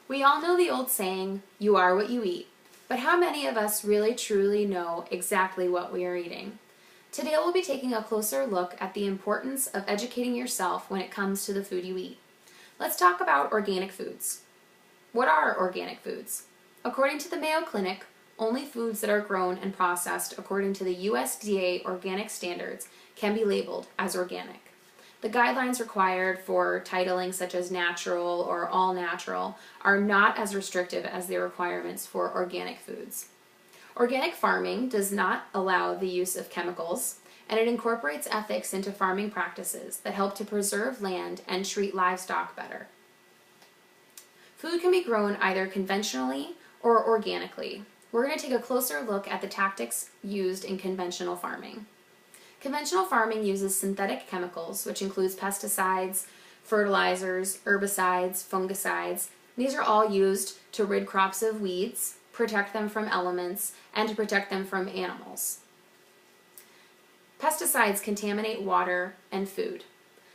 We all know the old saying, you are what you eat, but how many of us really truly know exactly what we are eating? Today we'll be taking a closer look at the importance of educating yourself when it comes to the food you eat. Let's talk about organic foods. What are organic foods? According to the Mayo Clinic, only foods that are grown and processed according to the USDA organic standards can be labeled as organic. The guidelines required for titling such as natural or all natural are not as restrictive as the requirements for organic foods. Organic farming does not allow the use of chemicals, and it incorporates ethics into farming practices that help to preserve land and treat livestock better. Food can be grown either conventionally or organically. We're going to take a closer look at the tactics used in conventional farming. Conventional farming uses synthetic chemicals, which includes pesticides, fertilizers, herbicides, fungicides. These are all used to rid crops of weeds, protect them from elements, and to protect them from animals. Pesticides contaminate water and food.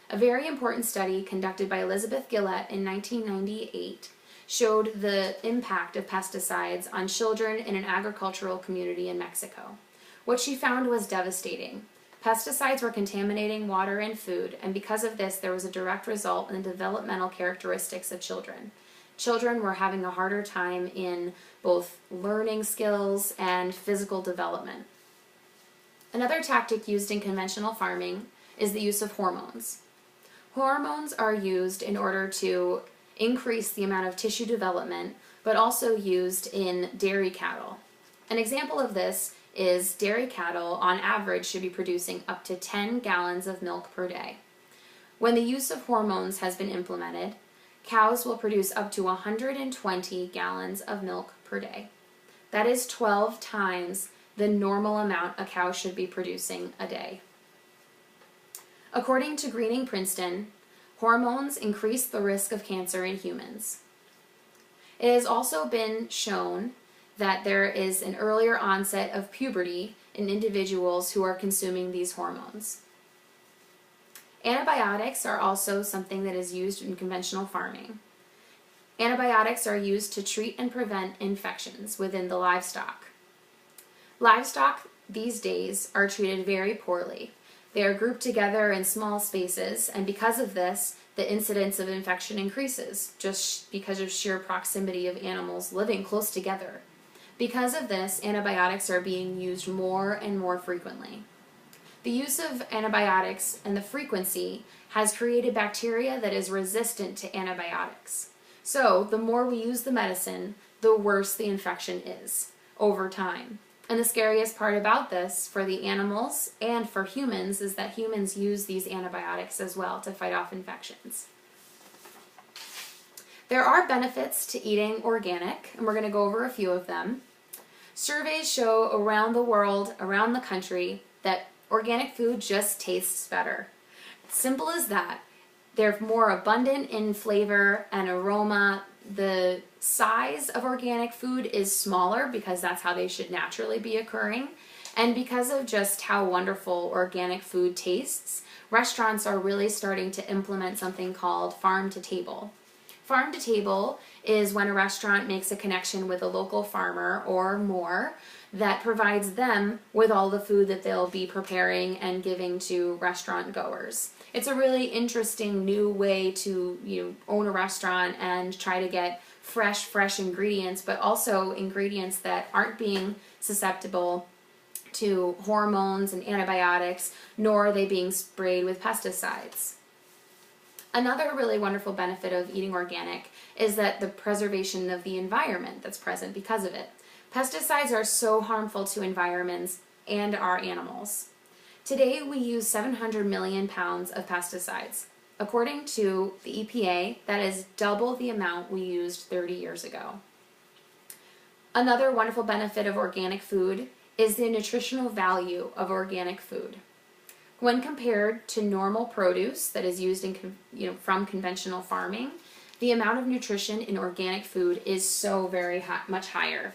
A very important study conducted by Elizabeth Gillette in 1998 showed the impact of pesticides on children in an agricultural community in Mexico. What she found was devastating. Pesticides were contaminating water and food, and because of this, there was a direct result in the developmental characteristics of children. Children were having a harder time in both learning skills and physical development. Another tactic used in conventional farming is the use of hormones. Hormones are used in order to increase the amount of tissue development, but also used in dairy cattle. An example of this is dairy cattle on average should be producing up to 10 gallons of milk per day. When the use of hormones has been implemented, cows will produce up to 120 gallons of milk per day. That is 12 times the normal amount a cow should be producing a day. According to Greening Princeton, hormones increase the risk of cancer in humans. It has also been shown that there is an earlier onset of puberty in individuals who are consuming these hormones. Antibiotics are also something that is used in conventional farming. Antibiotics are used to treat and prevent infections within the livestock. Livestock these days are treated very poorly. They are grouped together in small spaces, and because of this, the incidence of infection increases, just because of sheer proximity of animals living close together. Because of this, antibiotics are being used more and more frequently. The use of antibiotics and the frequency has created bacteria that is resistant to antibiotics. So, the more we use the medicine, the worse the infection is over time. And the scariest part about this for the animals and for humans is that humans use these antibiotics as well to fight off infections. There are benefits to eating organic, and we're going to go over a few of them. Surveys show around the world, around the country, that organic food just tastes better. Simple as that. They're more abundant in flavor and aroma. The size of organic food is smaller because that's how they should naturally be occurring. And because of just how wonderful organic food tastes, restaurants are really starting to implement something called farm to table. Farm to table is when a restaurant makes a connection with a local farmer or more that provides them with all the food that they'll be preparing and giving to restaurant goers. It's a really interesting new way to own a restaurant and try to get fresh ingredients, but also ingredients that aren't being susceptible to hormones and antibiotics, nor are they being sprayed with pesticides. Another really wonderful benefit of eating organic is that the preservation of the environment that's present because of it. Pesticides are so harmful to environments and our animals. Today we use 700 million pounds of pesticides. According to the EPA, that is double the amount we used 30 years ago. Another wonderful benefit of organic food is the nutritional value of organic food. When compared to normal produce that is used from conventional farming, the amount of nutrition in organic food is so very much higher.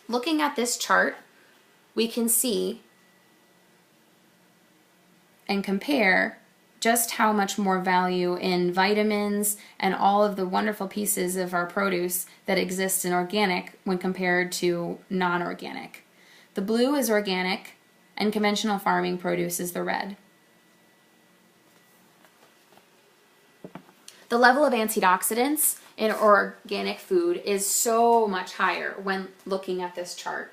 Looking at this chart, we can see and compare just how much more value in vitamins and all of the wonderful pieces of our produce that exist in organic when compared to non-organic. The blue is organic, and conventional farming produce is the red. The level of antioxidants in organic food is so much higher when looking at this chart.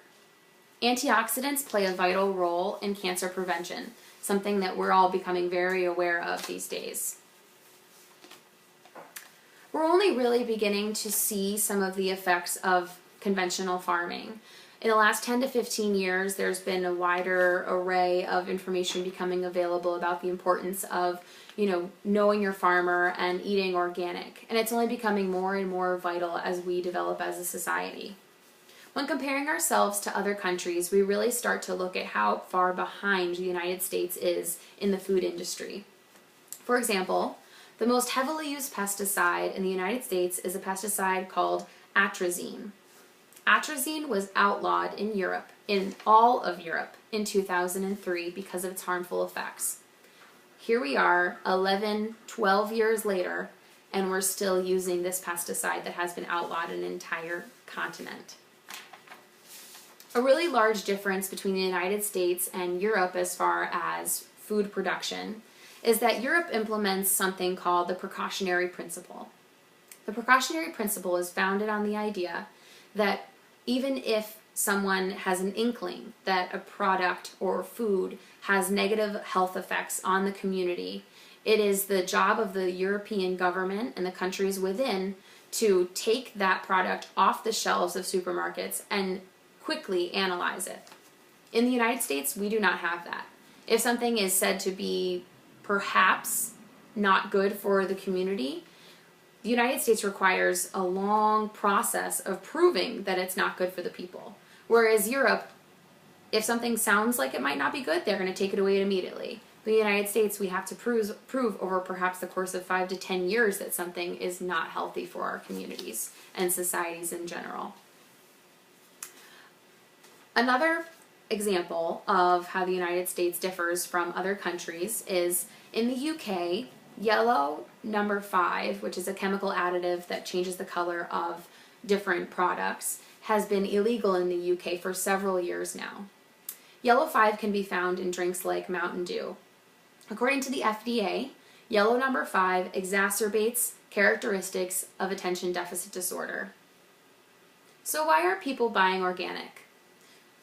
Antioxidants play a vital role in cancer prevention, something that we're all becoming very aware of these days. We're only really beginning to see some of the effects of conventional farming. In the last 10 to 15 years, there's been a wider array of information becoming available about the importance of, knowing your farmer and eating organic. And it's only becoming more and more vital as we develop as a society. When comparing ourselves to other countries, we really start to look at how far behind the United States is in the food industry. For example, the most heavily used pesticide in the United States is a pesticide called atrazine. Atrazine was outlawed in all of Europe, in 2003 because of its harmful effects. Here we are 11, 12 years later, and we're still using this pesticide that has been outlawed in an entire continent. A really large difference between the United States and Europe as far as food production is that Europe implements something called the precautionary principle. The precautionary principle is founded on the idea that even if someone has an inkling that a product or food has negative health effects on the community, it is the job of the European government and the countries within to take that product off the shelves of supermarkets and quickly analyze it. In the United States, we do not have that. If something is said to be perhaps not good for the community, the United States requires a long process of proving that it's not good for the people. Whereas Europe, if something sounds like it might not be good, they're going to take it away immediately. But in the United States, we have to prove over perhaps the course of 5 to 10 years that something is not healthy for our communities and societies in general. Another example of how the United States differs from other countries is in the UK, yellow number 5, which is a chemical additive that changes the color of different products, has been illegal in the UK for several years now. Yellow 5 can be found in drinks like Mountain Dew. According to the FDA, yellow number 5 exacerbates characteristics of attention deficit disorder. So why are people buying organic?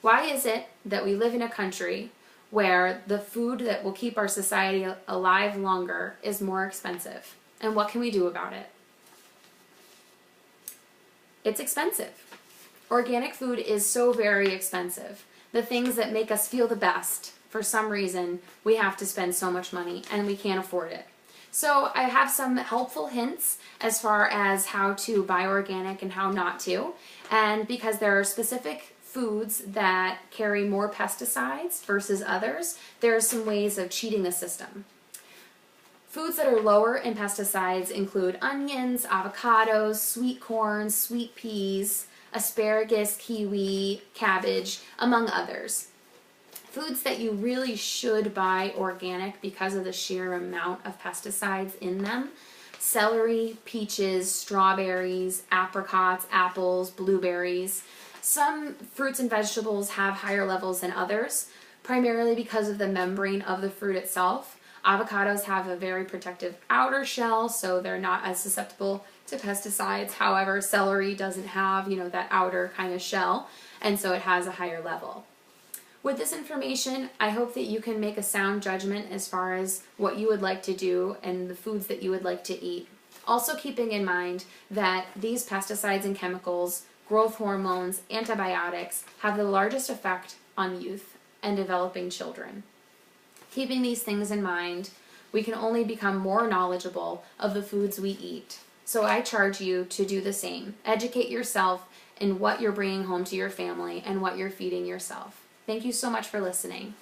Why is it that we live in a country where the food that will keep our society alive longer is more expensive? And what can we do about it? It's expensive. Organic food is so very expensive. The things that make us feel the best, for some reason, we have to spend so much money and we can't afford it. So I have some helpful hints as far as how to buy organic and how not to. And because there are specific foods that carry more pesticides versus others, there are some ways of cheating the system. Foods that are lower in pesticides include onions, avocados, sweet corn, sweet peas, asparagus, kiwi, cabbage, among others. Foods that you really should buy organic because of the sheer amount of pesticides in them: celery, peaches, strawberries, apricots, apples, blueberries. Some fruits and vegetables have higher levels than others, primarily because of the membrane of the fruit itself. Avocados have a very protective outer shell, so they're not as susceptible to pesticides. However, celery doesn't have, that outer kind of shell, and so it has a higher level. With this information, I hope that you can make a sound judgment as far as what you would like to do and the foods that you would like to eat. Also keeping in mind that these pesticides and chemicals, growth hormones, antibiotics, have the largest effect on youth and developing children. Keeping these things in mind, we can only become more knowledgeable of the foods we eat. So I charge you to do the same. Educate yourself in what you're bringing home to your family and what you're feeding yourself. Thank you so much for listening.